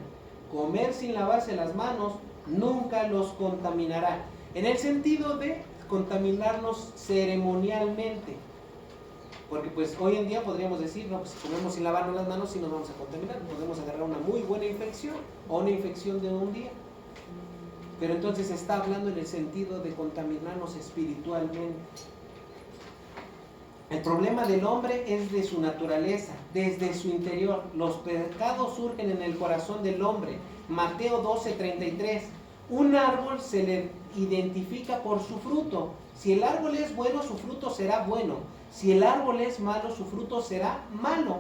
A: Comer sin lavarse las manos nunca los contaminará. En el sentido de contaminarnos ceremonialmente. Porque pues hoy en día podríamos decir, no, pues si comemos sin lavarnos las manos sí nos vamos a contaminar. Podemos agarrar una muy buena infección o una infección de un día. Pero entonces está hablando en el sentido de contaminarnos espiritualmente. El problema del hombre es de su naturaleza, desde su interior. Los pecados surgen en el corazón del hombre. Mateo 12:33. Un árbol se le identifica por su fruto. Si el árbol es bueno, su fruto será bueno. Si el árbol es malo, su fruto será malo.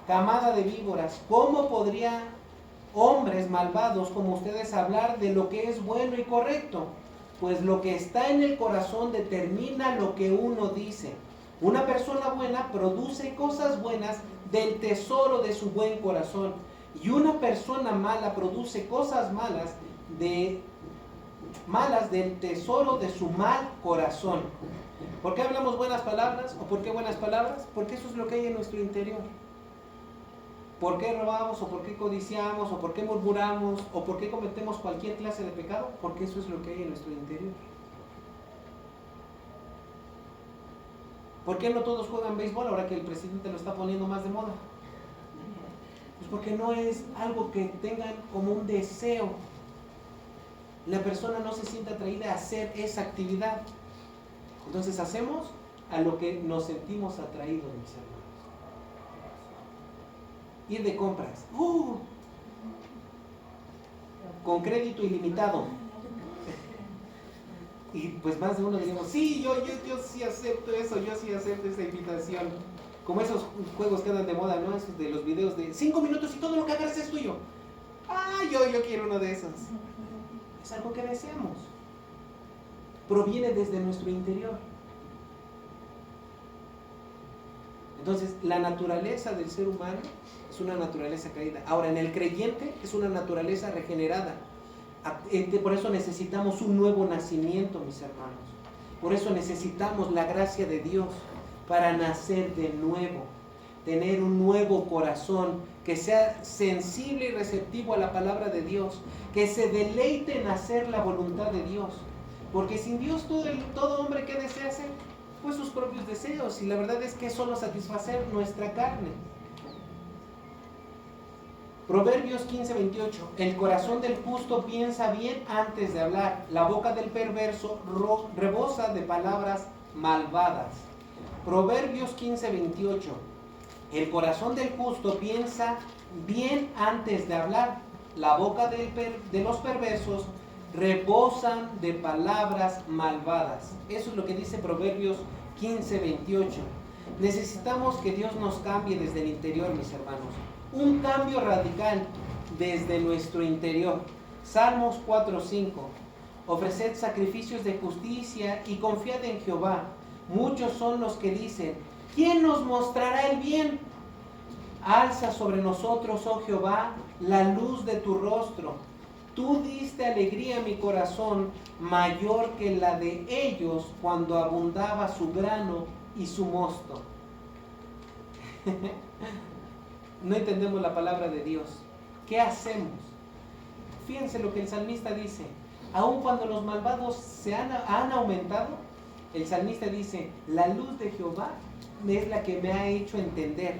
A: Camada de víboras, ¿cómo podría hombres malvados como ustedes hablar de lo que es bueno y correcto? Pues lo que está en el corazón determina lo que uno dice. Una persona buena produce cosas buenas del tesoro de su buen corazón. Y una persona mala produce cosas malas del tesoro de su mal corazón. ¿Por qué hablamos buenas palabras? ¿O por qué buenas palabras? Porque eso es lo que hay en nuestro interior. ¿Por qué robamos? ¿O por qué codiciamos? ¿O por qué murmuramos? ¿O por qué cometemos cualquier clase de pecado? Porque eso es lo que hay en nuestro interior. ¿Por qué no todos juegan béisbol ahora que el presidente lo está poniendo más de moda? Pues porque no es algo que tengan como un deseo. La persona no se siente atraída a hacer esa actividad. Entonces hacemos a lo que nos sentimos atraídos, mis hermanos. Ir de compras. Con crédito ilimitado. Y pues más de uno diríamos, sí, yo sí acepto eso, yo sí acepto esa invitación. Como esos juegos que andan de moda, ¿no? Esos de los videos de 5 minutos y todo lo que agarres es tuyo. Yo quiero uno de esos. Es algo que deseamos. Proviene desde nuestro interior. Entonces, la naturaleza del ser humano es una naturaleza caída. Ahora, en el creyente es una naturaleza regenerada. Por eso necesitamos un nuevo nacimiento, mis hermanos. Por eso necesitamos la gracia de Dios para nacer de nuevo. Tener un nuevo corazón que sea sensible y receptivo a la palabra de Dios. Que se deleite en hacer la voluntad de Dios. Porque sin Dios todo hombre que desea hacer, pues sus propios deseos. Y la verdad es que es solo satisfacer nuestra carne. Proverbios 15:28. El corazón del justo piensa bien antes de hablar. La boca del perverso rebosa de palabras malvadas. Proverbios 15:28. El corazón del justo piensa bien antes de hablar. La boca de los perversos rebosan de palabras malvadas. Eso es lo que dice Proverbios 15:28. Necesitamos que Dios nos cambie desde el interior, mis hermanos. Un cambio radical desde nuestro interior. Salmos 4:5. Ofreced sacrificios de justicia y confiad en Jehová. Muchos son los que dicen, ¿quién nos mostrará el bien? Alza sobre nosotros, oh Jehová, la luz de tu rostro. Tú diste alegría a mi corazón, mayor que la de ellos cuando abundaba su grano y su mosto. No entendemos la palabra de Dios. ¿Qué hacemos? Fíjense lo que el salmista dice. Aun cuando los malvados se han aumentado, el salmista dice, la luz de Jehová es la que me ha hecho entender.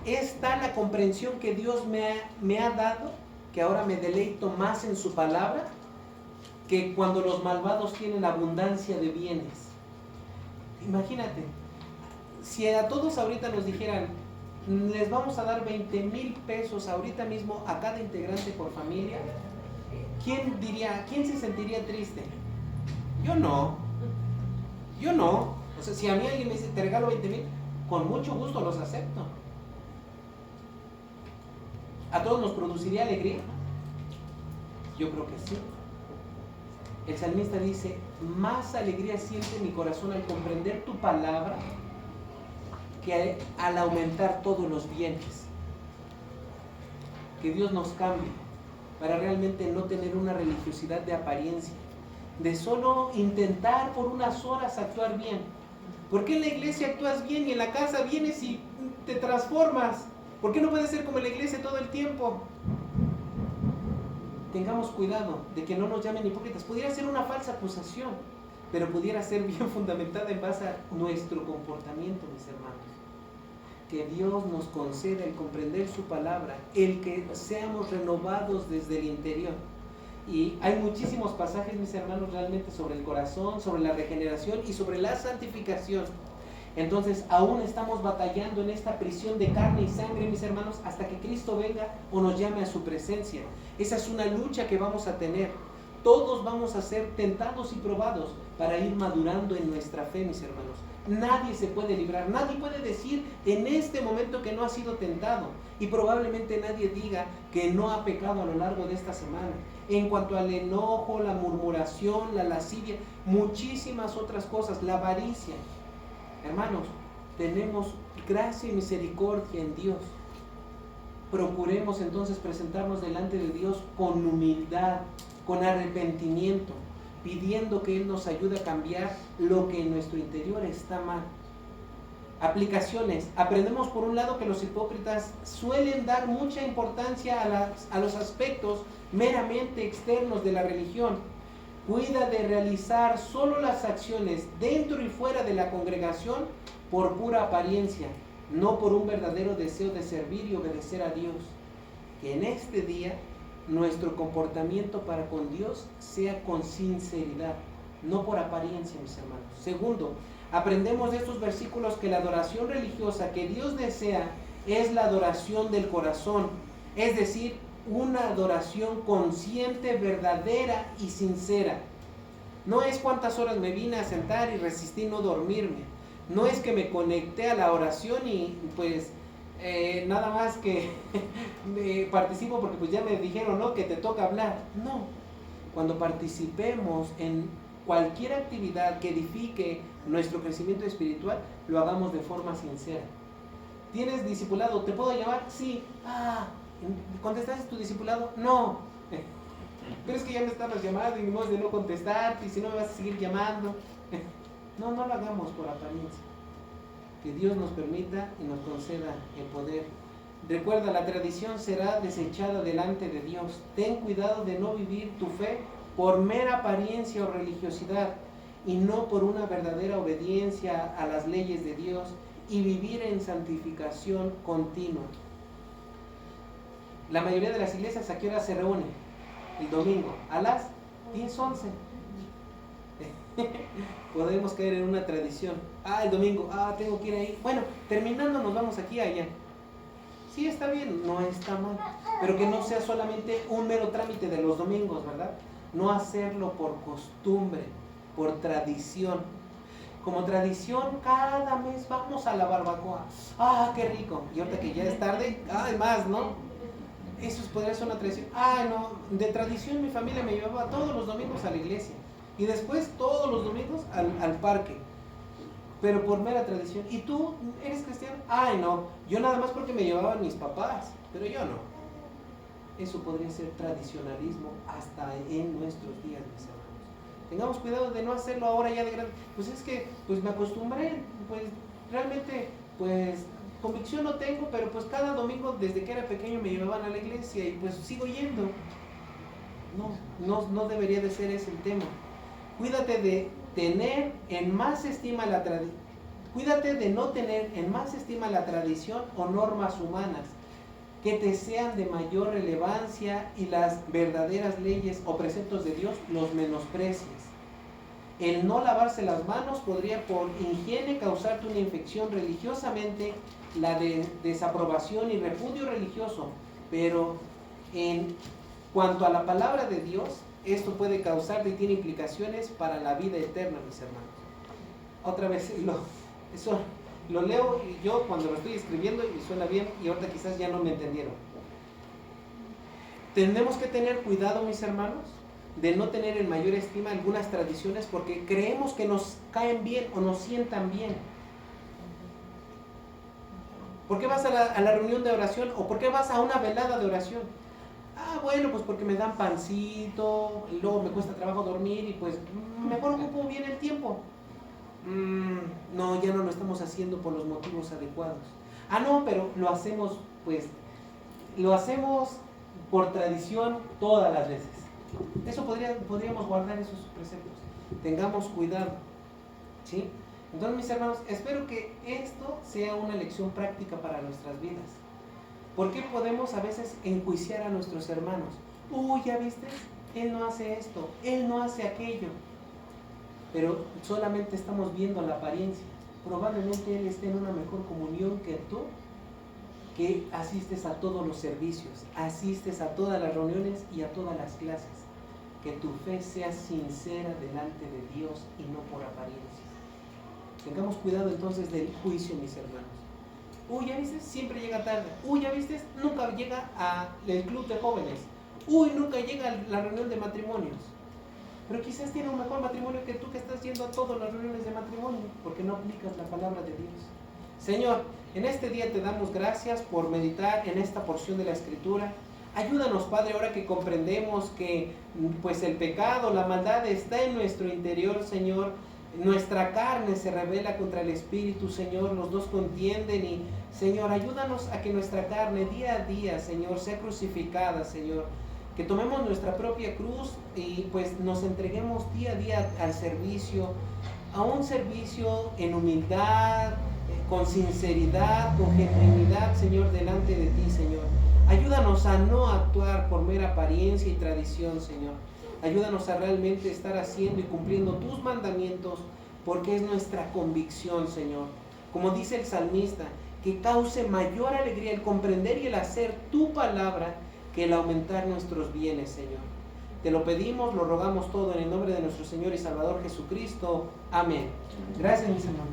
A: Es tal la comprensión que Dios me ha dado, que ahora me deleito más en su palabra, que cuando los malvados tienen abundancia de bienes. Imagínate, si a todos ahorita nos dijeran, les vamos a dar 20,000 pesos ahorita mismo a cada integrante por familia, ¿quién se sentiría triste? Yo no. O sea, si a mí alguien me dice, te regalo 20,000, con mucho gusto los acepto. ¿A todos nos produciría alegría? Yo creo que sí. El salmista dice, más alegría siente mi corazón al comprender tu palabra que al aumentar todos los bienes. Que Dios nos cambie para realmente no tener una religiosidad de apariencia, de solo intentar por unas horas actuar bien. ¿Por qué en la iglesia actúas bien y en la casa vienes y te transformas? ¿Por qué no puedes ser como en la iglesia todo el tiempo? Tengamos cuidado de que no nos llamen hipócritas. Pudiera ser una falsa acusación, pero pudiera ser bien fundamentada en base a nuestro comportamiento, mis hermanos. Que Dios nos conceda el comprender su palabra, el que seamos renovados desde el interior. Y hay muchísimos pasajes, mis hermanos, realmente sobre el corazón, sobre la regeneración y sobre la santificación. Entonces, aún estamos batallando en esta prisión de carne y sangre, mis hermanos, hasta que Cristo venga o nos llame a su presencia. Esa es una lucha que vamos a tener. Todos vamos a ser tentados y probados para ir madurando en nuestra fe, mis hermanos. Nadie se puede librar, nadie puede decir en este momento que no ha sido tentado, y probablemente nadie diga que no ha pecado a lo largo de esta semana. En cuanto al enojo, la murmuración, la lascivia, muchísimas otras cosas, la avaricia. Hermanos, tenemos gracia y misericordia en Dios. Procuremos entonces presentarnos delante de Dios con humildad, con arrepentimiento, pidiendo que Él nos ayude a cambiar lo que en nuestro interior está mal. Aplicaciones. Aprendemos por un lado que los hipócritas suelen dar mucha importancia a los aspectos meramente externos de la religión. Cuida de realizar solo las acciones dentro y fuera de la congregación por pura apariencia, no por un verdadero deseo de servir y obedecer a Dios. Que en este día nuestro comportamiento para con Dios sea con sinceridad, no por apariencia, mis hermanos. Segundo, aprendemos de estos versículos que la adoración religiosa que Dios desea es la adoración del corazón, es decir, una adoración consciente, verdadera y sincera. No es cuántas horas me vine a sentar y resistí no dormirme. No es que me conecté a la oración y pues nada más que participo porque pues ya me dijeron, ¿no?, que te toca hablar. No, cuando participemos en cualquier actividad que edifique nuestro crecimiento espiritual, lo hagamos de forma sincera. ¿Tienes discipulado? ¿Te puedo llamar? Sí. ¿Contestaste tu discipulado? No. Pero es que ya me estabas llamando y ni modo de no contestarte, y si no me vas a seguir llamando. No lo hagamos por apariencia. Que Dios nos permita y nos conceda el poder. Recuerda, la tradición será desechada delante de Dios. Ten cuidado de no vivir tu fe por mera apariencia o religiosidad, y no por una verdadera obediencia a las leyes de Dios y vivir en santificación continua. La mayoría de las iglesias, ¿a qué hora se reúnen? El domingo, a las 10:11. Podemos caer en una tradición. El domingo, tengo que ir ahí. Bueno, terminando nos vamos aquí allá. Sí, está bien, no está mal. Pero que no sea solamente un mero trámite de los domingos, ¿verdad? No hacerlo por costumbre, por tradición. Como tradición, cada mes vamos a la barbacoa. ¡Qué rico! Y ahorita que ya es tarde, más, ¿no? Eso podría ser una tradición. No, de tradición mi familia me llevaba todos los domingos a la iglesia. Y después todos los domingos al parque. Pero por mera tradición. ¿Y tú eres cristiano? No, yo nada más porque me llevaban mis papás, pero yo no. Eso podría ser tradicionalismo hasta en nuestros días, mis hermanos. Tengamos cuidado de no hacerlo ahora ya de grande. Pues es que me acostumbré, pues realmente, convicción no tengo, pero pues cada domingo desde que era pequeño me llevaban a la iglesia y pues sigo yendo. No debería de ser ese el tema. Cuídate de tener en más estima la tradición. Cuídate de no tener en más estima la tradición o normas humanas que te sean de mayor relevancia, y las verdaderas leyes o preceptos de Dios los menosprecies. El no lavarse las manos podría por higiene causarte una infección religiosamente, la de desaprobación y repudio religioso, pero en cuanto a la palabra de Dios, esto puede causar y tiene implicaciones para la vida eterna, mis hermanos. Otra vez eso lo leo yo cuando lo estoy escribiendo y suena bien, y ahorita quizás ya no me entendieron. Tenemos que tener cuidado, mis hermanos, de no tener en mayor estima algunas tradiciones porque creemos que nos caen bien o nos sientan bien. ¿Por qué vas a la reunión de oración o por qué vas a una velada de oración? Ah, bueno, pues porque me dan pancito, y luego me cuesta trabajo dormir y pues mejor ocupo bien el tiempo. No, ya no lo estamos haciendo por los motivos adecuados. Ah, no, pero lo hacemos por tradición todas las veces. Eso podríamos guardar esos preceptos. Tengamos cuidado, ¿sí? Entonces, mis hermanos, espero que esto sea una lección práctica para nuestras vidas. ¿Por qué podemos a veces enjuiciar a nuestros hermanos? Uy, ¿ya viste? Él no hace esto, él no hace aquello. Pero solamente estamos viendo la apariencia. Probablemente él esté en una mejor comunión que tú, que asistes a todos los servicios, asistes a todas las reuniones y a todas las clases. Que tu fe sea sincera delante de Dios y no por apariencia. Tengamos cuidado entonces del juicio, mis hermanos. Uy, ¿ya viste? Siempre llega tarde. Uy, ¿ya viste? Nunca llega al club de jóvenes. Uy, nunca llega a la reunión de matrimonios. Pero quizás tiene un mejor matrimonio que tú, que estás yendo a todas las reuniones de matrimonio, porque no aplicas la palabra de Dios. Señor, en este día te damos gracias por meditar en esta porción de la Escritura. Ayúdanos, Padre, ahora que comprendemos que pues el pecado, la maldad está en nuestro interior, Señor. Nuestra carne se rebela contra el Espíritu, Señor. Los dos contienden y, Señor, ayúdanos a que nuestra carne día a día, Señor, sea crucificada, Señor. Que tomemos nuestra propia cruz y pues nos entreguemos día a día al servicio, a un servicio en humildad, con sinceridad, con genuinidad, Señor, delante de ti, Señor. Ayúdanos a no actuar por mera apariencia y tradición, Señor. Ayúdanos a realmente estar haciendo y cumpliendo tus mandamientos, porque es nuestra convicción, Señor. Como dice el salmista, que cause mayor alegría el comprender y el hacer tu palabra que el aumentar nuestros bienes, Señor. Te lo pedimos, lo rogamos todo en el nombre de nuestro Señor y Salvador Jesucristo. Amén. Gracias, mis hermanos.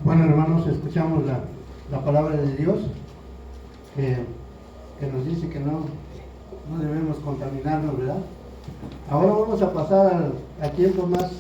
F: Bueno, hermanos, escuchamos la palabra de Dios que nos dice que no debemos contaminarnos, ¿verdad? Ahora vamos a pasar al tiempo más